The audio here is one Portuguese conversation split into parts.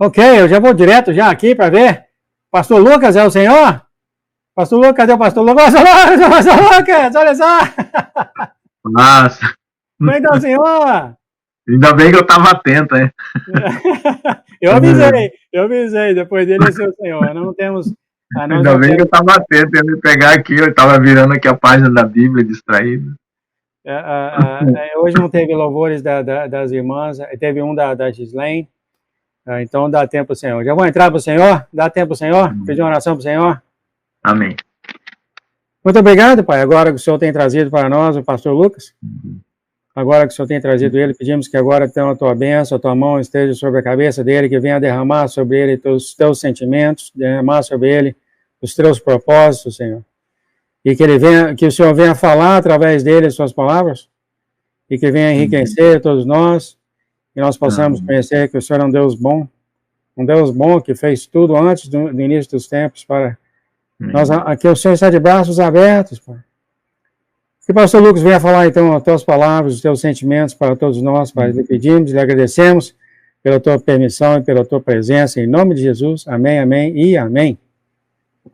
Ok, eu já vou direto já aqui para ver. Pastor Lucas é o senhor? Pastor Lucas, cadê o pastor Lucas? Pastor Lucas, olha só! Nossa, Como é que tá o senhor? ainda bem que eu estava atento, hein? Eu avisei, depois dele é seu senhor. Não temos, nós Ainda não bem que eu temos. estava atento, ia me pegar aqui, eu estava virando aqui a página da Bíblia, distraído. Hoje não teve louvores das irmãs, teve um da Gislaine, então dá tempo, senhor. Já vou entrar para o senhor? Dá tempo, senhor? Pedir uma oração para o senhor? Amém. Muito obrigado, Pai. Agora que o Senhor tem trazido para nós o pastor Lucas, agora que o Senhor tem trazido ele, pedimos que agora então a tua bênção, a tua mão esteja sobre a cabeça dele, que venha derramar sobre ele os teus sentimentos, derramar sobre ele os teus propósitos, Senhor. E que ele venha, que o Senhor venha falar através dele as suas palavras, e que venha enriquecer todos nós, e nós possamos conhecer que o Senhor é um Deus bom que fez tudo antes do início dos tempos para nós, aqui o Senhor está de braços abertos, Pai. Que o pastor Lucas venha falar, então, as tuas palavras, os teus sentimentos para todos nós, Pai. Lhe pedimos, lhe agradecemos pela tua permissão e pela tua presença, em nome de Jesus. Amém, amém e amém.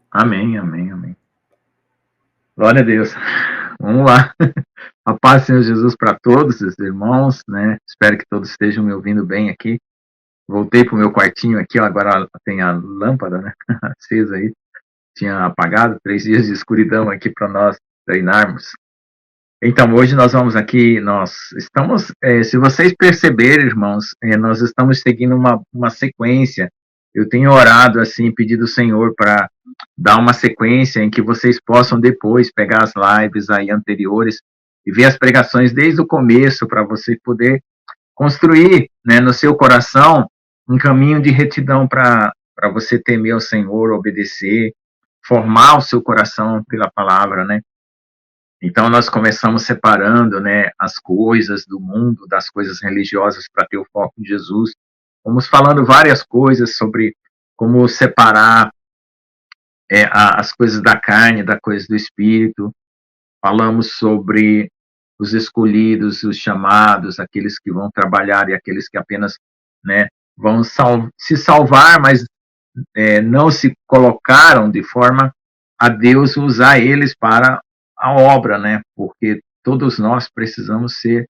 Amém, amém, amém. Glória a Deus. Vamos lá. A paz do Senhor Jesus para todos os irmãos, né? Espero que todos estejam me ouvindo bem aqui. Voltei para o meu quartinho aqui, ó, agora tem a lâmpada, né? Acesa aí. Tinha apagado, 3 dias de escuridão aqui para nós treinarmos. Então, hoje nós vamos aqui, nós estamos, se vocês perceberem, irmãos, nós estamos seguindo uma sequência. Eu tenho orado, assim, pedido ao Senhor para dar uma sequência em que vocês possam depois pegar as lives aí anteriores e ver as pregações desde o começo, para você poder construir, né, no seu coração um caminho de retidão para você temer ao Senhor, obedecer, formar o seu coração pela palavra, né? Então, nós começamos separando, né, as coisas do mundo, das coisas religiosas, para ter o foco em Jesus. Fomos falando várias coisas sobre como separar as coisas da carne, das coisas do espírito. Falamos sobre os escolhidos, os chamados, aqueles que vão trabalhar e aqueles que apenas, né, vão se salvar, mas não se colocaram de forma a Deus usar eles para a obra, né? Porque todos nós precisamos ser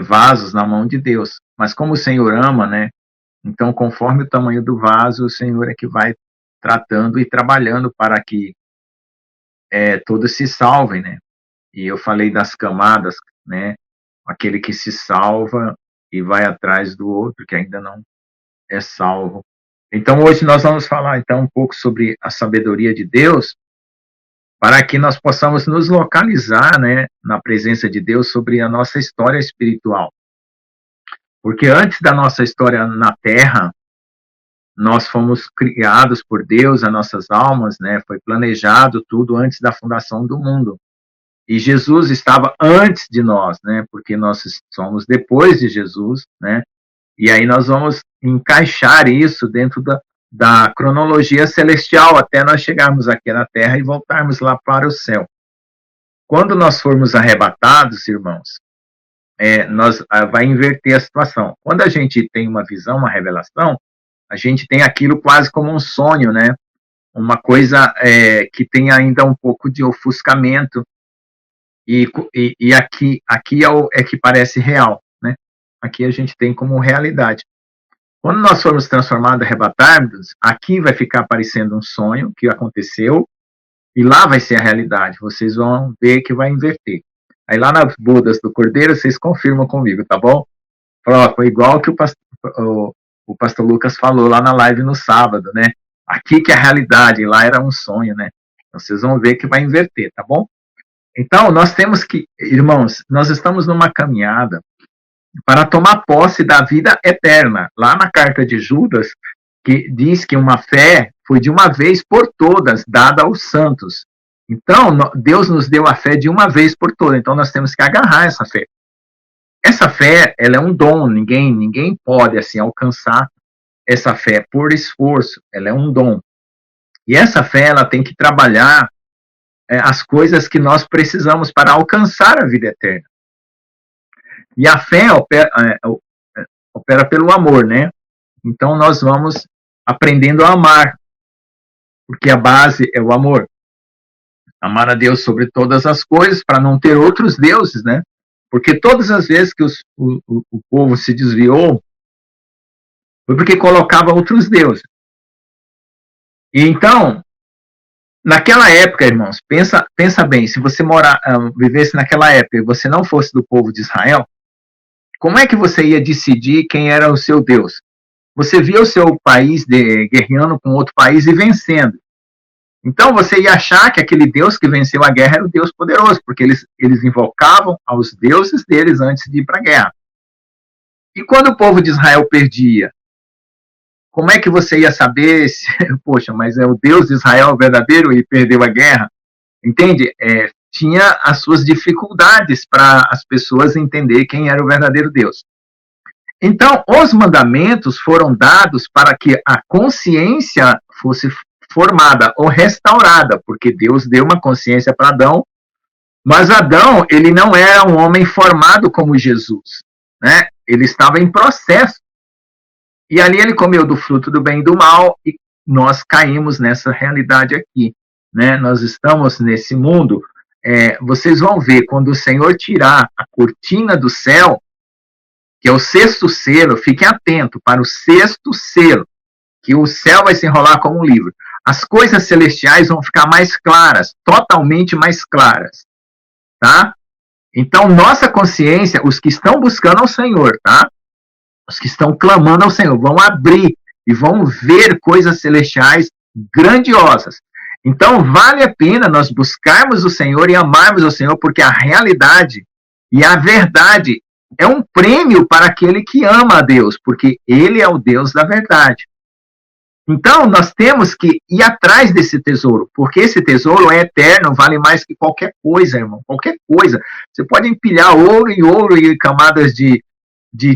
vasos na mão de Deus. Mas como o Senhor ama, né? Então, conforme o tamanho do vaso, o Senhor é que vai tratando e trabalhando para que todos se salvem, né? E eu falei das camadas, né? Aquele que se salva e vai atrás do outro que ainda não é salvo. Então, hoje nós vamos falar então um pouco sobre a sabedoria de Deus, para que nós possamos nos localizar, né, na presença de Deus sobre a nossa história espiritual. Porque antes da nossa história na Terra, nós fomos criados por Deus, as nossas almas, né, foi planejado tudo antes da fundação do mundo. E Jesus estava antes de nós, né, porque nós somos depois de Jesus, né, e aí nós vamos encaixar isso dentro da cronologia celestial até nós chegarmos aqui na Terra e voltarmos lá para o céu. Quando nós formos arrebatados, irmãos, nós vai inverter a situação. Quando a gente tem uma visão, uma revelação, a gente tem aquilo quase como um sonho, né? Uma coisa que tem ainda um pouco de ofuscamento, e aqui é que parece real, né? Aqui a gente tem como realidade. Quando nós formos transformados, arrebatados, aqui vai ficar parecendo um sonho que aconteceu, e lá vai ser a realidade. Vocês vão ver que vai inverter. Aí lá nas bodas do Cordeiro, vocês confirmam comigo, tá bom? Foi igual que o pastor Lucas falou lá na live no sábado, né? Aqui que é a realidade, lá era um sonho, né? Então, vocês vão ver que vai inverter, tá bom? Então, nós temos que, irmãos, nós estamos numa caminhada para tomar posse da vida eterna. Lá na carta de Judas, que diz que uma fé foi de uma vez por todas dada aos santos. Então, Deus nos deu a fé de uma vez por todas. Então, nós temos que agarrar essa fé. Essa fé, ela é um dom. Ninguém pode, assim, alcançar essa fé por esforço. Ela é um dom. E essa fé, ela tem que trabalhar as coisas que nós precisamos para alcançar a vida eterna. E a fé opera pelo amor, né? Então nós vamos aprendendo a amar, porque a base é o amor. Amar a Deus sobre todas as coisas, para não ter outros deuses, né? Porque todas as vezes que o povo se desviou, foi porque colocava outros deuses. E então, naquela época, irmãos, pensa bem, se você vivesse naquela época e você não fosse do povo de Israel, como é que você ia decidir quem era o seu Deus? Você via o seu país guerreando com outro país e vencendo. Então você ia achar que aquele Deus que venceu a guerra era o Deus poderoso, porque eles invocavam aos deuses deles antes de ir para a guerra. E quando o povo de Israel perdia, como é que você ia saber se, poxa, mas é o Deus de Israel verdadeiro e perdeu a guerra? Entende? Tinha as suas dificuldades para as pessoas entenderem quem era o verdadeiro Deus. Então, os mandamentos foram dados para que a consciência fosse formada ou restaurada, porque Deus deu uma consciência para Adão, mas Adão, ele não era um homem formado como Jesus, né? Ele estava em processo. E ali ele comeu do fruto do bem e do mal, e nós caímos nessa realidade aqui, né? Nós estamos nesse mundo. Vocês vão ver, quando o Senhor tirar a cortina do céu, que é o sexto selo, fiquem atentos para o sexto selo, que o céu vai se enrolar como um livro. As coisas celestiais vão ficar mais claras, totalmente mais claras, tá? Então, nossa consciência, os que estão buscando ao Senhor, tá? Os que estão clamando ao Senhor, vão abrir e vão ver coisas celestiais grandiosas. Então, vale a pena nós buscarmos o Senhor e amarmos o Senhor, porque a realidade e a verdade é um prêmio para aquele que ama a Deus, porque Ele é o Deus da verdade. Então, nós temos que ir atrás desse tesouro, porque esse tesouro é eterno, vale mais que qualquer coisa, irmão, qualquer coisa. Você pode empilhar ouro e camadas de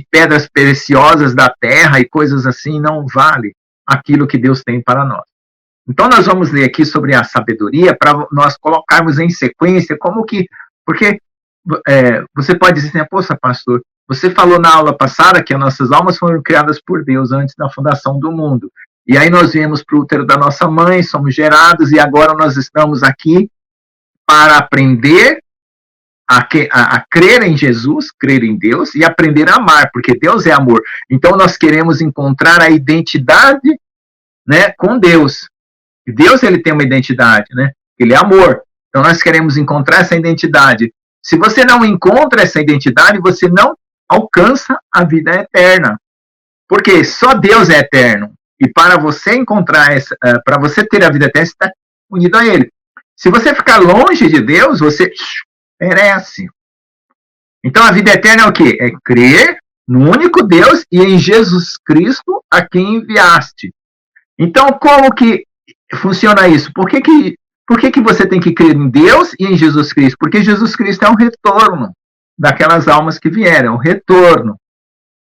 pedras preciosas da terra e coisas assim, não vale aquilo que Deus tem para nós. Então, nós vamos ler aqui sobre a sabedoria, para nós colocarmos em sequência como que... Porque você pode dizer assim, poxa, pastor, você falou na aula passada que as nossas almas foram criadas por Deus antes da fundação do mundo. E aí nós viemos para o útero da nossa mãe, somos gerados, e agora nós estamos aqui para aprender a crer em Jesus, crer em Deus, e aprender a amar, porque Deus é amor. Então nós queremos encontrar a identidade, né, com Deus. E Deus, ele tem uma identidade, né? Ele é amor. Então nós queremos encontrar essa identidade. Se você não encontra essa identidade, você não alcança a vida eterna. Porque só Deus é eterno. E para você encontrar para você ter a vida eterna, você está unido a Ele. Se você ficar longe de Deus, você perece. Então a vida eterna é o quê? É crer no único Deus e em Jesus Cristo a quem enviaste. Então como que funciona isso? Por que você tem que crer em Deus e em Jesus Cristo? Porque Jesus Cristo é um retorno daquelas almas que vieram, um retorno.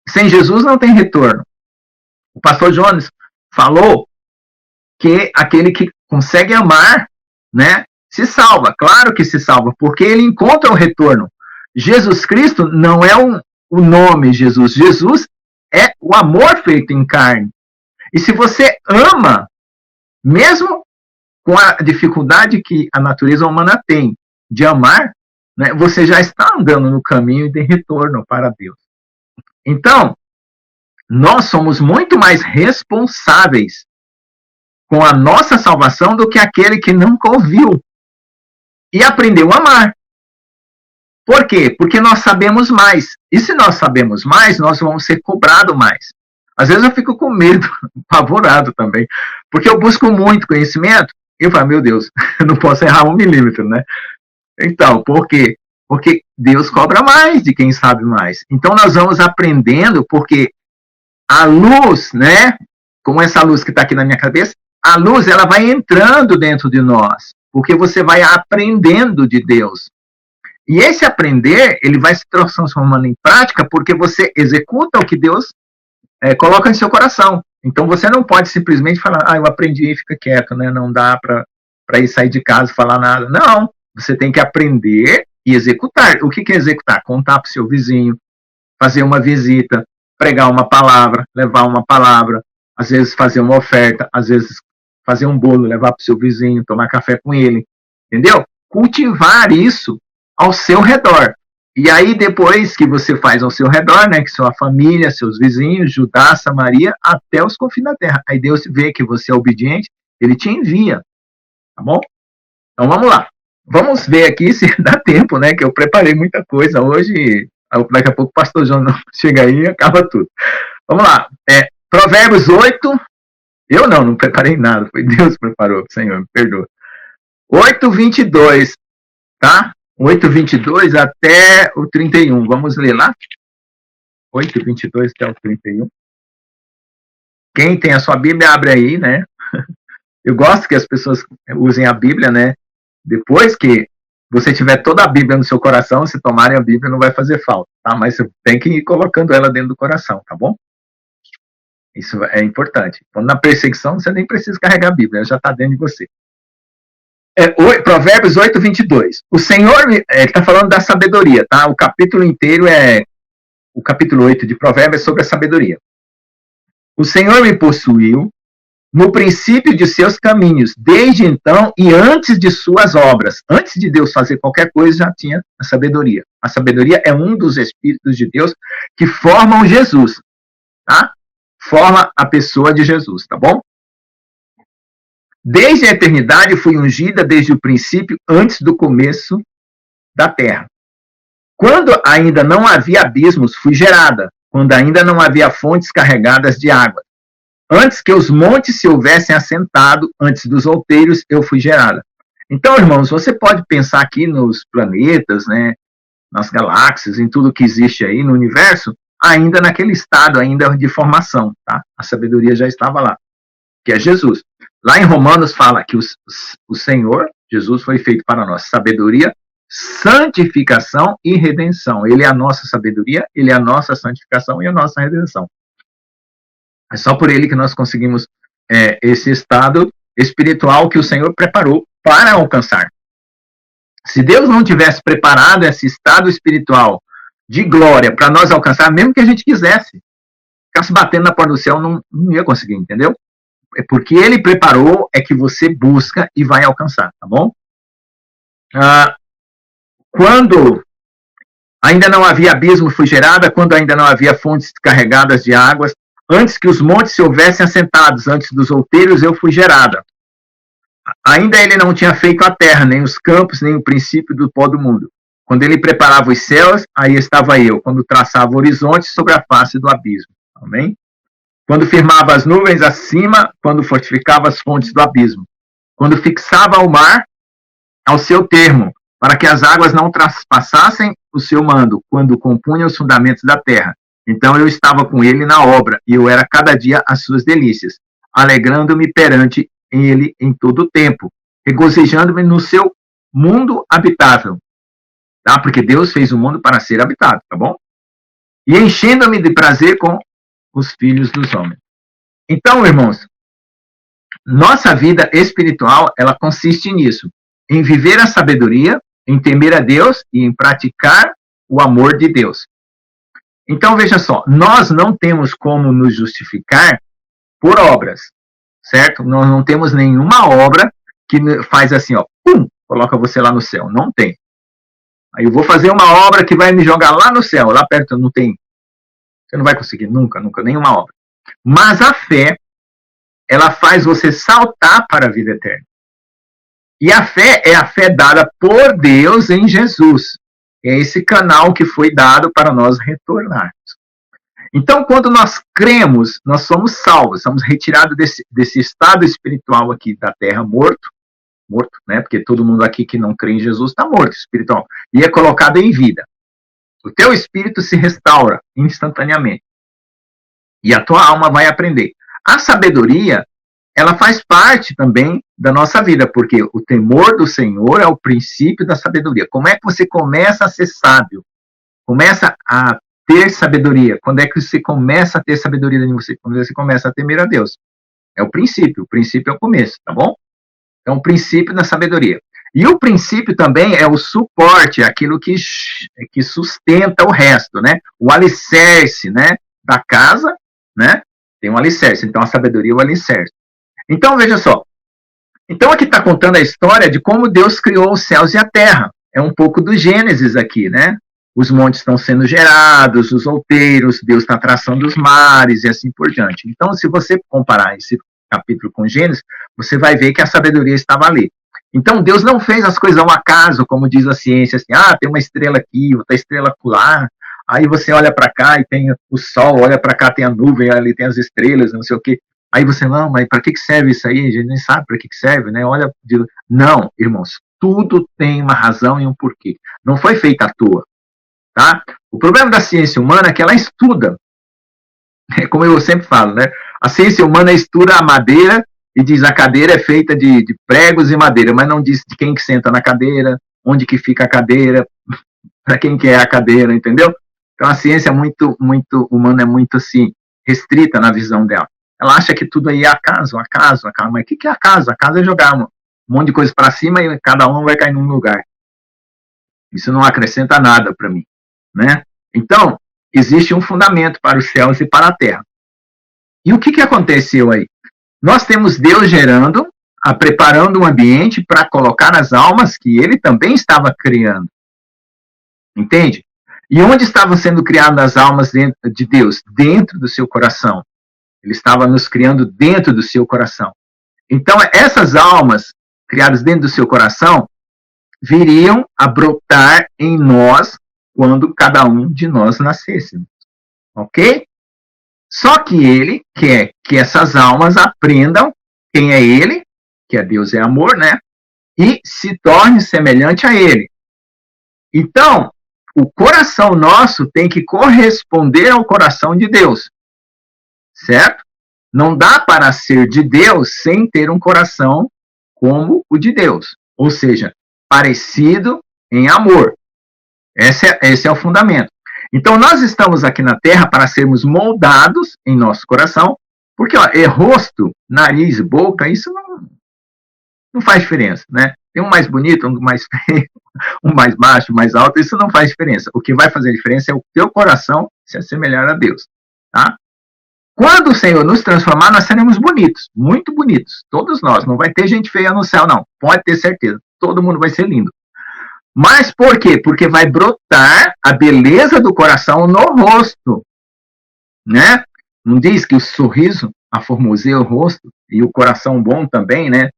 Sem Jesus não tem retorno. O pastor Jones falou que aquele que consegue amar, né, se salva. Claro que se salva, porque ele encontra o retorno. Jesus Cristo não é o nome Jesus. Jesus é o amor feito em carne. E se você ama, mesmo com a dificuldade que a natureza humana tem de amar, né, você já está andando no caminho de retorno para Deus. Então, nós somos muito mais responsáveis com a nossa salvação do que aquele que nunca ouviu e aprendeu a amar. Por quê? Porque nós sabemos mais. E se nós sabemos mais, nós vamos ser cobrados mais. Às vezes eu fico com medo, apavorado também, porque eu busco muito conhecimento e eu falo, meu Deus, eu não posso errar 1 milímetro, né? Então, por quê? Porque Deus cobra mais de quem sabe mais. Então nós vamos aprendendo, porque a luz, né, como essa luz que está aqui na minha cabeça, a luz, ela vai entrando dentro de nós, porque você vai aprendendo de Deus. E esse aprender, ele vai se transformando em prática, porque você executa o que Deus coloca em seu coração. Então você não pode simplesmente falar, eu aprendi e fica quieto, né? Não dá para ir sair de casa e falar nada. Não, você tem que aprender e executar. O que é executar? Contar para o seu vizinho, fazer uma visita, pregar uma palavra, levar uma palavra, às vezes fazer uma oferta, às vezes fazer um bolo, levar para o seu vizinho, tomar café com ele, entendeu? Cultivar isso ao seu redor. E aí, depois que você faz ao seu redor, né, que sua família, seus vizinhos, Judá, Samaria, até os confins da terra. Aí Deus vê que você é obediente, ele te envia, tá bom? Então, vamos lá. Vamos ver aqui se dá tempo, né, que eu preparei muita coisa hoje, daqui a pouco o pastor João chega aí e acaba tudo. Vamos lá. Provérbios 8, eu não preparei nada, foi Deus que preparou, Senhor, me perdoa. 8:22, tá? 8:22 até o 31. Vamos ler lá? 8:22 até o 31. Quem tem a sua Bíblia, abre aí, né? Eu gosto que as pessoas usem a Bíblia, né? Depois que você tiver toda a Bíblia no seu coração, se tomarem a Bíblia, não vai fazer falta, tá? Mas você tem que ir colocando ela dentro do coração, tá bom? Isso é importante. Quando na perseguição, você nem precisa carregar a Bíblia, ela já está dentro de você. Provérbios 8:22. O Senhor, ele está falando da sabedoria, tá? O capítulo inteiro o capítulo 8 de Provérbios é sobre a sabedoria. O Senhor me possuiu no princípio de seus caminhos, desde então e antes de suas obras. Antes de Deus fazer qualquer coisa, já tinha a sabedoria. A sabedoria é um dos espíritos de Deus que formam Jesus, tá? Forma a pessoa de Jesus, tá bom? Desde a eternidade fui ungida desde o princípio, antes do começo da terra. Quando ainda não havia abismos, fui gerada. Quando ainda não havia fontes carregadas de água. Antes que os montes se houvessem assentado, antes dos outeiros, eu fui gerada. Então, irmãos, você pode pensar aqui nos planetas, né, nas galáxias, em tudo que existe aí no universo, ainda naquele estado ainda de formação, tá? A sabedoria já estava lá, que é Jesus. Lá em Romanos fala que o Senhor, Jesus, foi feito para nós sabedoria, santificação e redenção. Ele é a nossa sabedoria, ele é a nossa santificação e a nossa redenção. É só por ele que nós conseguimos esse estado espiritual que o Senhor preparou para alcançar. Se Deus não tivesse preparado esse estado espiritual de glória para nós alcançar, mesmo que a gente quisesse, ficasse batendo na porta do céu, não ia conseguir, entendeu? É porque ele preparou, é que você busca e vai alcançar, tá bom? Quando ainda não havia abismo, fui gerada, quando ainda não havia fontes carregadas de águas, antes que os montes se houvessem assentados, antes dos outeiros, eu fui gerada. Ainda ele não tinha feito a terra, nem os campos, nem o princípio do pó do mundo. Quando ele preparava os céus, aí estava eu. Quando traçava o horizonte sobre a face do abismo. Amém? Quando firmava as nuvens acima, quando fortificava as fontes do abismo. Quando fixava o mar ao seu termo, para que as águas não traspassassem o seu mando, quando compunha os fundamentos da terra. Então eu estava com ele na obra, e eu era cada dia as suas delícias, alegrando-me perante ele em todo o tempo, regozijando-me no seu mundo habitável, tá? Porque Deus fez o mundo para ser habitado, tá bom? E enchendo-me de prazer com os filhos dos homens. Então, irmãos, nossa vida espiritual, ela consiste nisso, em viver a sabedoria, em temer a Deus e em praticar o amor de Deus. Então, veja só, nós não temos como nos justificar por obras, certo? Nós não temos nenhuma obra que faz assim, ó, pum, coloca você lá no céu. Não tem. Aí eu vou fazer uma obra que vai me jogar lá no céu, lá perto não tem. Você não vai conseguir nunca, nenhuma obra. Mas a fé, ela faz você saltar para a vida eterna. E a fé é a fé dada por Deus em Jesus. É esse canal que foi dado para nós retornarmos. Então, quando nós cremos, nós somos salvos, somos retirados desse estado espiritual aqui da terra morto, né? Porque todo mundo aqui que não crê em Jesus está morto espiritual, e é colocado em vida. O teu espírito se restaura instantaneamente. E a tua alma vai aprender. A sabedoria, ela faz parte também da nossa vida, porque o temor do Senhor é o princípio da sabedoria. Como é que você começa a ser sábio? Começa a ter sabedoria. Quando é que você começa a ter sabedoria em você? Quando você começa a temer a Deus. É o princípio é o começo, tá bom? É um princípio da sabedoria. E o princípio também é o suporte, aquilo que sustenta o resto, né? O alicerce, né? da casa, né, tem um alicerce. Então, a sabedoria é o alicerce. Então, veja só. Então, aqui está contando a história de como Deus criou os céus e a terra. É um pouco do Gênesis aqui, né? Os montes estão sendo gerados, os outeiros, Deus está traçando os mares e assim por diante. Então, se você comparar esse capítulo com Gênesis, você vai ver que a sabedoria estava ali. Então, Deus não fez as coisas ao acaso, como diz a ciência, assim, tem uma estrela aqui, outra estrela acolá, aí você olha para cá e tem o sol, olha para cá tem a nuvem, ali tem as estrelas, não sei o quê. Aí você, não, mas para que serve isso aí? A gente nem sabe para que serve, né? Olha, não, irmãos, tudo tem uma razão e um porquê. Não foi feito à toa, tá? O problema da ciência humana é que ela estuda. É como eu sempre falo, né? A ciência humana estuda a madeira e diz a cadeira é feita de pregos e madeira, mas não diz de quem que senta na cadeira, onde que fica a cadeira, para quem que é a cadeira, entendeu? Então a ciência humana é muito assim, restrita na visão dela. Ela acha que tudo aí é acaso. Mas o que é acaso? Acaso é jogar um monte de coisa para cima e cada um vai cair num lugar. Isso não acrescenta nada para mim, né? Então, existe um fundamento para os céus e para a terra. E o que aconteceu aí? Nós temos Deus gerando, preparando um ambiente para colocar as almas que ele também estava criando. Entende? E onde estavam sendo criadas as almas de Deus? Dentro do seu coração. Ele estava nos criando dentro do seu coração. Então, essas almas criadas dentro do seu coração viriam a brotar em nós quando cada um de nós nascêssemos. Ok? Só que ele quer que essas almas aprendam quem é ele, que é Deus é amor, né? E se torne semelhante a ele. Então, o coração nosso tem que corresponder ao coração de Deus. Certo? Não dá para ser de Deus sem ter um coração como o de Deus. Ou seja, parecido em amor. Esse é o fundamento. Então, nós estamos aqui na Terra para sermos moldados em nosso coração, porque rosto, nariz, boca, isso não faz diferença, né? Tem um mais bonito, um mais feio, um mais baixo, um mais alto, isso não faz diferença. O que vai fazer diferença é o teu coração se assemelhar a Deus, tá? Quando o Senhor nos transformar, nós seremos bonitos, muito bonitos, todos nós. Não vai ter gente feia no céu, não. Pode ter certeza. Todo mundo vai ser lindo. Mas por quê? Porque vai brotar a beleza do coração no rosto, né? Não diz que o sorriso aformoseia o rosto e o coração bom também, né?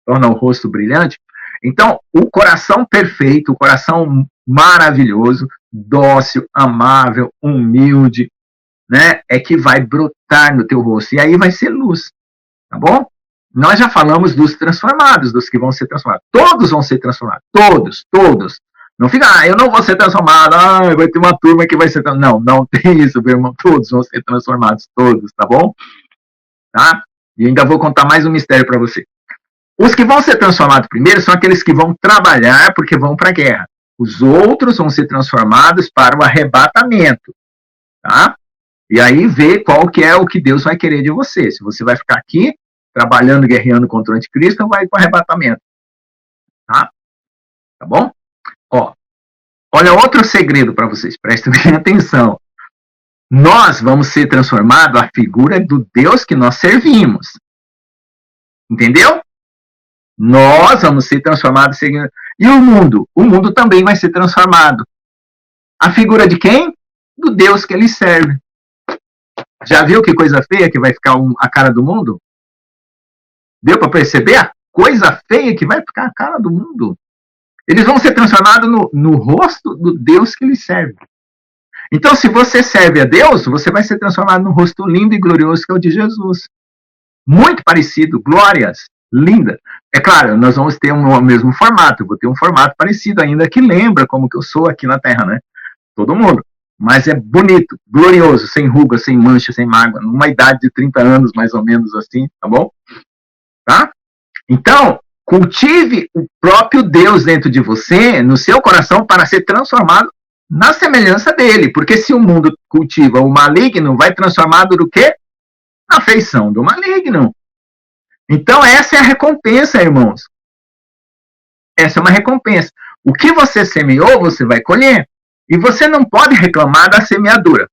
Torna o rosto brilhante. Então, o coração perfeito, o coração maravilhoso, dócil, amável, humilde, né, é que vai brotar no teu rosto. E aí vai ser luz, tá bom? Nós já falamos dos transformados, dos que vão ser transformados. Todos vão ser transformados. Todos. Não fica, eu não vou ser transformado, vai ter uma turma que vai ser transformada. Não tem isso, meu irmão. Todos vão ser transformados, todos, tá bom? Tá? E ainda vou contar mais um mistério para você. Os que vão ser transformados primeiro são aqueles que vão trabalhar porque vão para a guerra. Os outros vão ser transformados para o arrebatamento, tá? E aí vê qual que é o que Deus vai querer de você. Se você vai ficar aqui, trabalhando, guerreando contra o anticristo, ou vai para o arrebatamento. Tá? Tá bom? Ó, olha outro segredo para vocês. Prestem bem atenção. Nós vamos ser transformados à figura do Deus que nós servimos. Entendeu? Nós vamos ser transformados seguindo. E o mundo? O mundo também vai ser transformado. A figura de quem? Do Deus que ele serve. Já viu que coisa feia que vai ficar a cara do mundo? Deu para perceber a coisa feia que vai ficar a cara do mundo? Eles vão ser transformados no rosto do Deus que eles servem. Então, se você serve a Deus, você vai ser transformado no rosto lindo e glorioso que é o de Jesus. Muito parecido, glórias, linda. É claro, nós vamos ter o mesmo formato, eu vou ter um formato parecido ainda que lembra como que eu sou aqui na Terra, né? Todo mundo. Mas é bonito, glorioso, sem ruga, sem mancha, sem mágoa, numa idade de 30 anos, mais ou menos assim, tá bom? Tá? Então, cultive o próprio Deus dentro de você, no seu coração, para ser transformado na semelhança dele. Porque se o mundo cultiva o maligno, vai transformado do quê? Na feição do maligno. Então, essa é a recompensa, irmãos. Essa é uma recompensa. O que você semeou, você vai colher. E você não pode reclamar da semeadura.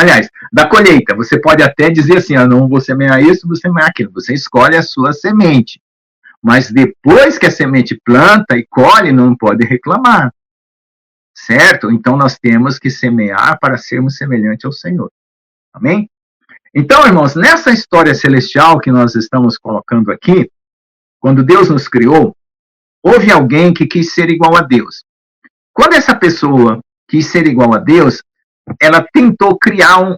Aliás, da colheita. Você pode até dizer assim, não vou semear isso, vou semear aquilo. Você escolhe a sua semente. Mas depois que a semente planta e colhe, não pode reclamar. Certo? Então nós temos que semear para sermos semelhantes ao Senhor. Amém? Então, irmãos, nessa história celestial que nós estamos colocando aqui, quando Deus nos criou, houve alguém que quis ser igual a Deus. Quando essa pessoa quis ser igual a Deus, ela tentou criar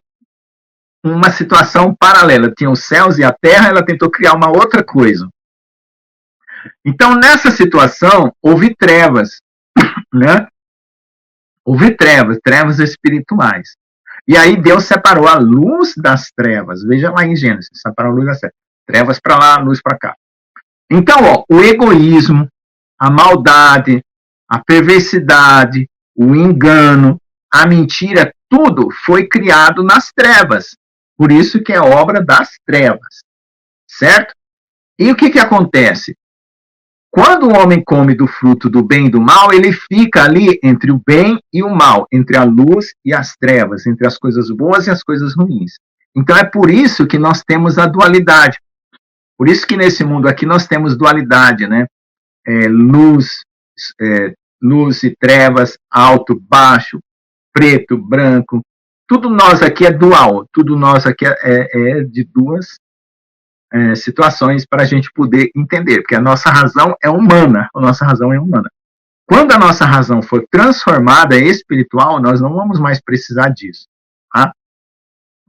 uma situação paralela. Tinha os céus e a terra, ela tentou criar uma outra coisa. Então, nessa situação, houve trevas, né? Houve trevas espirituais. E aí Deus separou a luz das trevas. Veja lá em Gênesis, separou a luz das trevas. Trevas para lá, luz para cá. Então, ó, o egoísmo, a maldade, a perversidade, o engano, a mentira, tudo foi criado nas trevas. Por isso que é obra das trevas. Certo? E o que acontece? Quando o homem come do fruto do bem e do mal, ele fica ali entre o bem e o mal, entre a luz e as trevas, entre as coisas boas e as coisas ruins. Então é por isso que nós temos a dualidade. Por isso que nesse mundo aqui nós temos dualidade, né? Luz e trevas, alto, baixo, preto, branco. Tudo nós aqui é dual, tudo nós aqui é de duas situações para a gente poder entender, porque a nossa razão é humana, Quando a nossa razão for transformada espiritual, nós não vamos mais precisar disso, tá?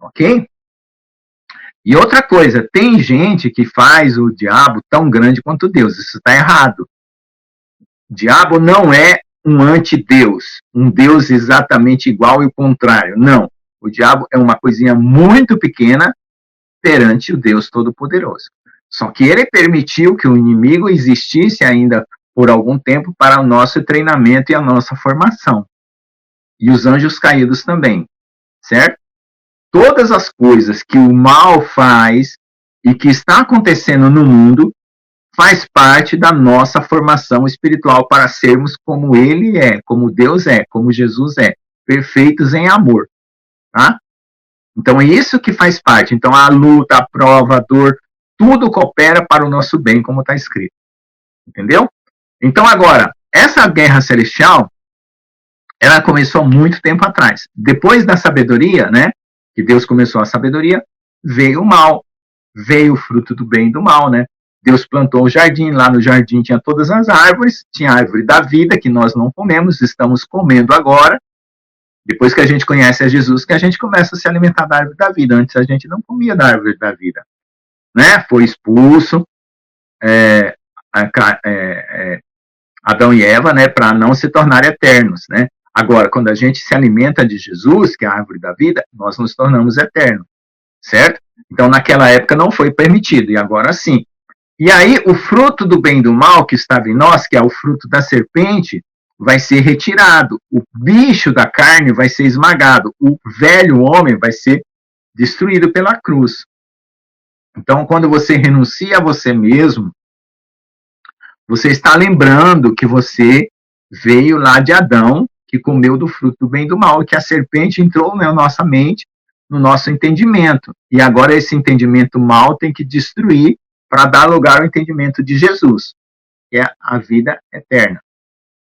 Ok? E outra coisa, tem gente que faz o diabo tão grande quanto Deus, isso está errado. O diabo não é um antideus, um Deus exatamente igual e o contrário, não. O diabo é uma coisinha muito pequena perante o Deus Todo-Poderoso. Só que ele permitiu que o inimigo existisse ainda por algum tempo para o nosso treinamento e a nossa formação. E os anjos caídos também, certo? Todas as coisas que o mal faz e que está acontecendo no mundo faz parte da nossa formação espiritual para sermos como ele é, como Deus é, como Jesus é, perfeitos em amor, tá? Então, é isso que faz parte. Então, a luta, a prova, a dor, tudo coopera para o nosso bem, como está escrito. Entendeu? Então, agora, essa guerra celestial, ela começou muito tempo atrás. Depois da sabedoria, né, que Deus começou a sabedoria, veio o mal, veio o fruto do bem e do mal, né? Deus plantou o jardim, lá no jardim tinha todas as árvores, tinha a árvore da vida, que nós não comemos, estamos comendo agora. Depois que a gente conhece a Jesus, que a gente começa a se alimentar da árvore da vida. Antes a gente não comia da árvore da vida, né? Foi expulso Adão e Eva, né, para não se tornar eternos, né? Agora, quando a gente se alimenta de Jesus, que é a árvore da vida, nós nos tornamos eternos, certo? Então, naquela época não foi permitido, e agora sim. E aí, o fruto do bem e do mal que estava em nós, que é o fruto da serpente, vai ser retirado, o bicho da carne vai ser esmagado, o velho homem vai ser destruído pela cruz. Então, quando você renuncia a você mesmo, você está lembrando que você veio lá de Adão, que comeu do fruto do bem e do mal, e que a serpente entrou na nossa mente, no nosso entendimento. E agora esse entendimento mal tem que destruir para dar lugar ao entendimento de Jesus, que é a vida eterna.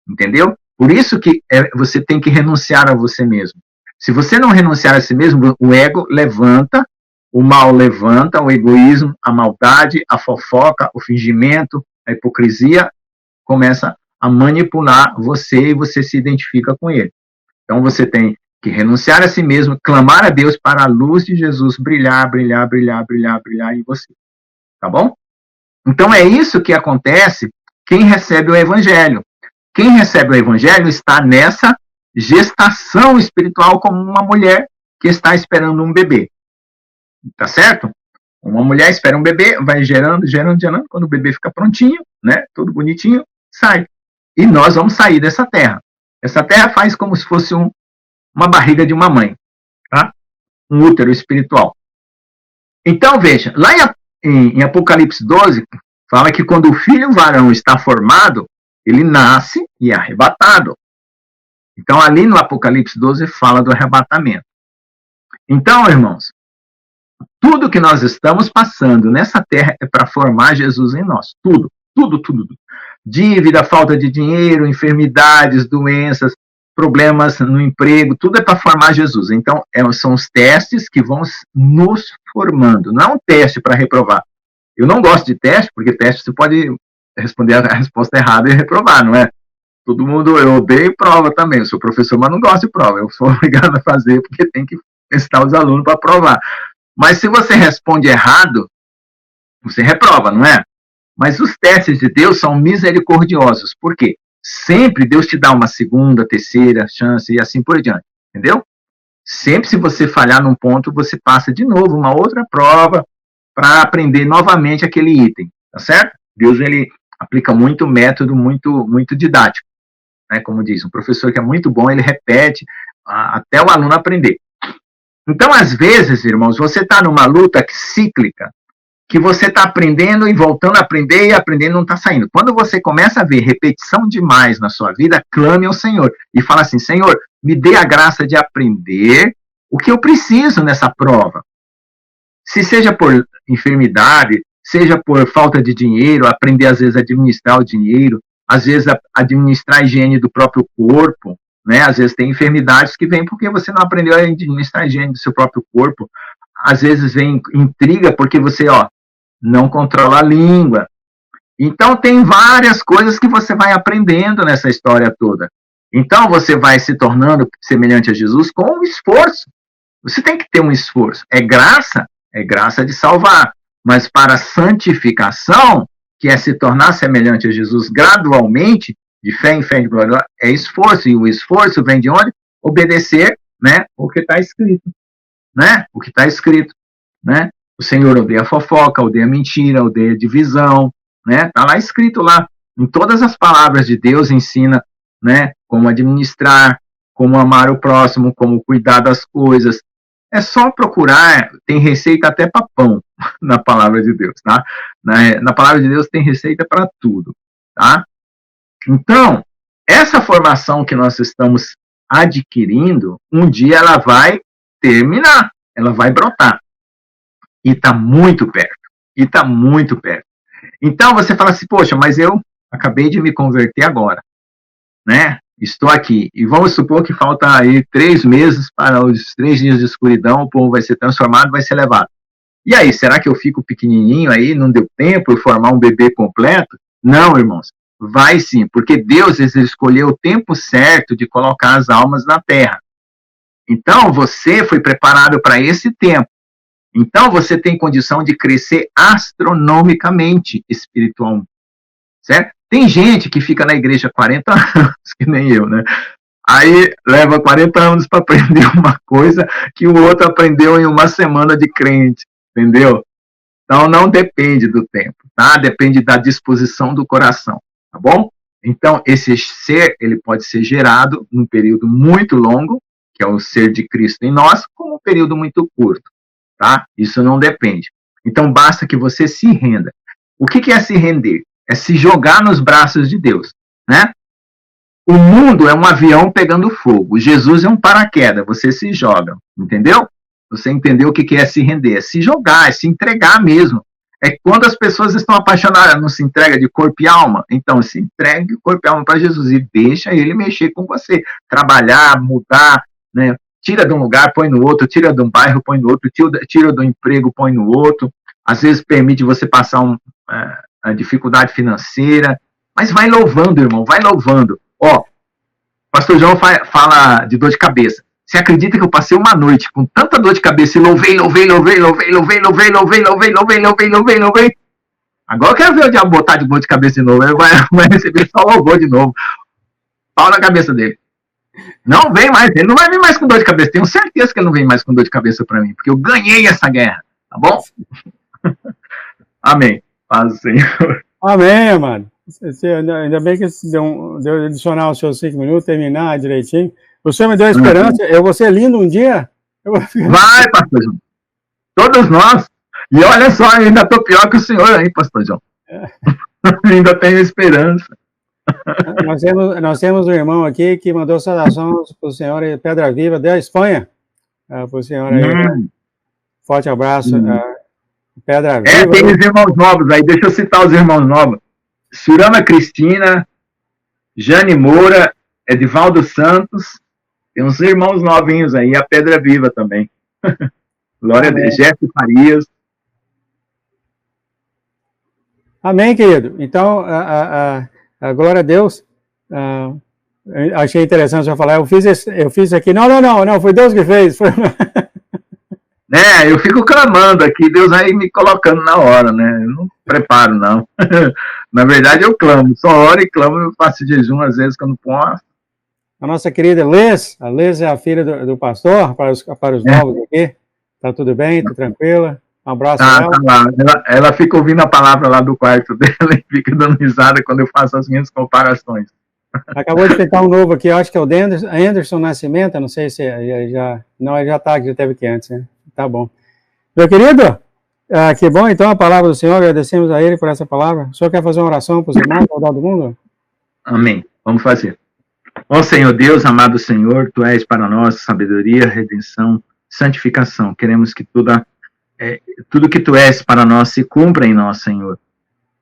Entendeu? Por isso que você tem que renunciar a você mesmo. Se você não renunciar a si mesmo, o ego levanta, o mal levanta, o egoísmo, a maldade, a fofoca, o fingimento, a hipocrisia, começa a manipular você e você se identifica com ele. Então você tem que renunciar a si mesmo, clamar a Deus para a luz de Jesus brilhar, brilhar, brilhar, brilhar, brilhar em você. Tá bom? Então é isso que acontece quem recebe o evangelho. Quem recebe o evangelho está nessa gestação espiritual como uma mulher que está esperando um bebê. Tá certo? Uma mulher espera um bebê, vai gerando, quando o bebê fica prontinho, né, tudo bonitinho, sai. E nós vamos sair dessa terra. Essa terra faz como se fosse uma barriga de uma mãe, tá? Um útero espiritual. Então, veja, lá em Apocalipse 12, fala que quando o filho varão está formado, ele nasce e é arrebatado. Então, ali no Apocalipse 12, fala do arrebatamento. Então, irmãos, tudo que nós estamos passando nessa terra é para formar Jesus em nós. Tudo, tudo, tudo. Dívida, falta de dinheiro, enfermidades, doenças, problemas no emprego, tudo é para formar Jesus. Então, são os testes que vão nos formando. Não é um teste para reprovar. Eu não gosto de teste, porque teste você pode responder a resposta errada e reprovar, não é? Todo mundo, eu odeio prova também. Eu sou professor, mas não gosto de prova. Eu sou obrigado a fazer porque tem que testar os alunos para provar. Mas se você responde errado, você reprova, não é? Mas os testes de Deus são misericordiosos. Por quê? Sempre Deus te dá uma segunda, terceira chance e assim por diante. Entendeu? Sempre se você falhar num ponto, você passa de novo uma outra prova para aprender novamente aquele item. Tá certo? Deus, ele aplica muito método, muito didático. Né? Como diz, um professor que é muito bom, ele repete até o aluno aprender. Então, às vezes, irmãos, você está numa luta cíclica, que você está aprendendo e voltando a aprender e aprendendo não está saindo. Quando você começa a ver repetição demais na sua vida, clame ao Senhor e fala assim, Senhor, me dê a graça de aprender o que eu preciso nessa prova. Se seja por enfermidade, seja por falta de dinheiro, aprender às vezes a administrar o dinheiro, às vezes administrar a higiene do próprio corpo, né? Às vezes tem enfermidades que vêm porque você não aprendeu a administrar a higiene do seu próprio corpo. Às vezes vem intriga porque você, não controla a língua. Então, tem várias coisas que você vai aprendendo nessa história toda. Então, você vai se tornando semelhante a Jesus com um esforço. Você tem que ter um esforço. É graça de salvar. Mas para a santificação, que é se tornar semelhante a Jesus gradualmente, de fé em fé, de glória, é esforço. E o esforço vem de onde? Obedecer, né, o que está escrito. Né? O que está escrito. Né? O Senhor odeia fofoca, odeia mentira, odeia divisão, né? Está lá escrito lá. Em todas as palavras de Deus ensina, né? Como administrar, como amar o próximo, como cuidar das coisas. É só procurar, tem receita até para pão na palavra de Deus, tá? Na palavra de Deus tem receita para tudo, tá? Então, essa formação que nós estamos adquirindo, um dia ela vai terminar, ela vai brotar. E está muito perto. Então, você fala assim, poxa, mas eu acabei de me converter agora, né? Estou aqui. E vamos supor que falta aí 3 meses para os 3 dias de escuridão, o povo vai ser transformado, vai ser levado. E aí, será que eu fico pequenininho aí, não deu tempo de formar um bebê completo? Não, irmãos. Vai sim, porque Deus ele escolheu o tempo certo de colocar as almas na terra. Então, você foi preparado para esse tempo. Então, você tem condição de crescer astronomicamente espiritualmente, certo? Tem gente que fica na igreja 40 anos, que nem eu, né? Aí leva 40 anos para aprender uma coisa que o outro aprendeu em uma semana de crente, entendeu? Então, não depende do tempo, tá? Depende da disposição do coração, tá bom? Então, esse ser, ele pode ser gerado num período muito longo, que é o ser de Cristo em nós, como um período muito curto. Tá? Isso não depende. Então, basta que você se renda. O que é se render? É se jogar nos braços de Deus, né? O mundo é um avião pegando fogo. Jesus é um paraquedas. Você se joga, entendeu? Você entendeu o que é se render? É se jogar, é se entregar mesmo. É quando as pessoas estão apaixonadas, não se entrega de corpo e alma. Então, se entregue de corpo e alma para Jesus e deixa ele mexer com você. Trabalhar, mudar, né? Tira de um lugar, põe no outro, tira de um bairro, põe no outro, tira do emprego, põe no outro. Às vezes permite você passar uma dificuldade financeira, mas vai louvando, irmão, vai louvando. Pastor João fala de dor de cabeça. Você acredita que eu passei uma noite com tanta dor de cabeça e louvei. Agora eu quero ver o diabo botar de dor de cabeça de novo, ele vai receber só louvor de novo. Pau na cabeça dele. Não vem mais, ele não vai vir mais com dor de cabeça. Tenho certeza que ele não vem mais com dor de cabeça para mim, porque eu ganhei essa guerra, tá bom? Amém. Paz do Senhor. Amém, mano. Ainda bem que deu adicionar os seus 5 minutos, terminar direitinho. O Senhor me deu a esperança, eu vou ser lindo um dia. Vai, pastor João. Todos nós. E olha só, ainda estou pior que o senhor aí, pastor João. Ainda tenho esperança. Nós temos um irmão aqui que mandou saudações para o senhor Pedra Viva da Espanha. para o senhor aí. Forte abraço. Pedra Viva. Tem os irmãos novos aí, deixa eu citar os irmãos novos. Surama Cristina, Jane Moura, Edivaldo Santos, tem uns irmãos novinhos aí, a Pedra Viva também. Glória a Deus. Jeff Farias. Amém, querido. Então, a glória a Deus. Achei interessante você falar, eu fiz aqui. Não, foi Deus que fez. Foi... eu fico clamando aqui, Deus aí me colocando na hora, né? Eu não preparo, não. Na verdade, eu clamo, só oro e clamo, eu faço jejum às vezes quando posso. A nossa querida Liz, a Liz é a filha do pastor, para os novos aqui. Tá tudo bem? Tá tranquila? Um abraço a ela. Tá. Ela fica ouvindo a palavra lá do quarto dela e fica dando risada quando eu faço as minhas comparações. Acabou de ficar um novo aqui, eu acho que é o Anderson Nascimento, não sei se já... Não, ele já teve que antes, né? Tá bom. Meu querido, que bom então a palavra do Senhor, agradecemos a Ele por essa palavra. O senhor quer fazer uma oração para os irmãos ao redor do mundo? Amém. Vamos fazer. Ó Senhor Deus, amado Senhor, Tu és para nós sabedoria, redenção, santificação. Queremos que tudo que Tu és para nós se cumpra em nós, Senhor.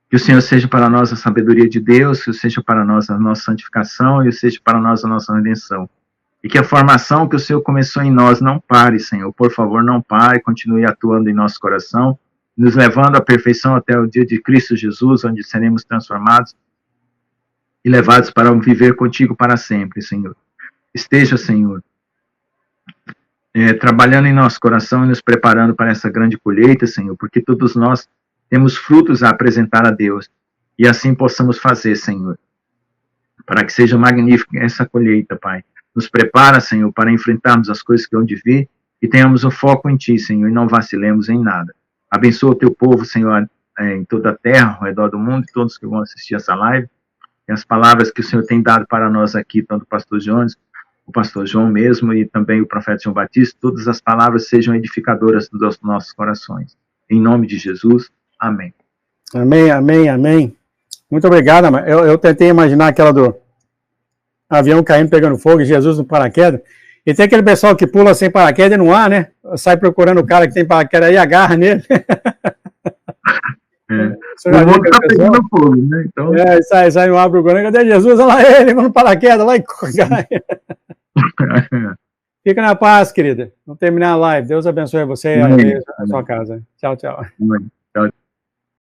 Que o Senhor seja para nós a sabedoria de Deus, que o seja para nós a nossa santificação e o seja para nós a nossa redenção. E que a formação que o Senhor começou em nós não pare, Senhor. Por favor, não pare, continue atuando em nosso coração, nos levando à perfeição até o dia de Cristo Jesus, onde seremos transformados e levados para viver contigo para sempre, Senhor. Esteja, Senhor, trabalhando em nosso coração e nos preparando para essa grande colheita, Senhor, porque todos nós temos frutos a apresentar a Deus, e assim possamos fazer, Senhor, para que seja magnífica essa colheita, Pai. Nos prepara, Senhor, para enfrentarmos as coisas que hão de vir, e tenhamos o foco em Ti, Senhor, e não vacilemos em nada. Abençoa o Teu povo, Senhor, em toda a terra, ao redor do mundo, e todos que vão assistir essa live, e as palavras que o Senhor tem dado para nós aqui, tanto o pastor Jones, o pastor João mesmo, e também o profeta João Batista, todas as palavras sejam edificadoras dos nossos corações. Em nome de Jesus, amém. Amém, amém, amém. Muito obrigado, eu tentei imaginar aquela do avião caindo, pegando fogo, e Jesus no paraquedas, e tem aquele pessoal que pula sem paraquedas no ar, né? Sai procurando o cara que tem paraquedas aí e agarra nele. O mundo está pegando fogo, né? Então... sai no ar procurando, cadê Jesus? Olha lá ele, no paraquedas, lá e cai. Fica na paz, querida. Vamos terminar a live. Deus abençoe você e a sua casa. Tchau, tchau. Tchau.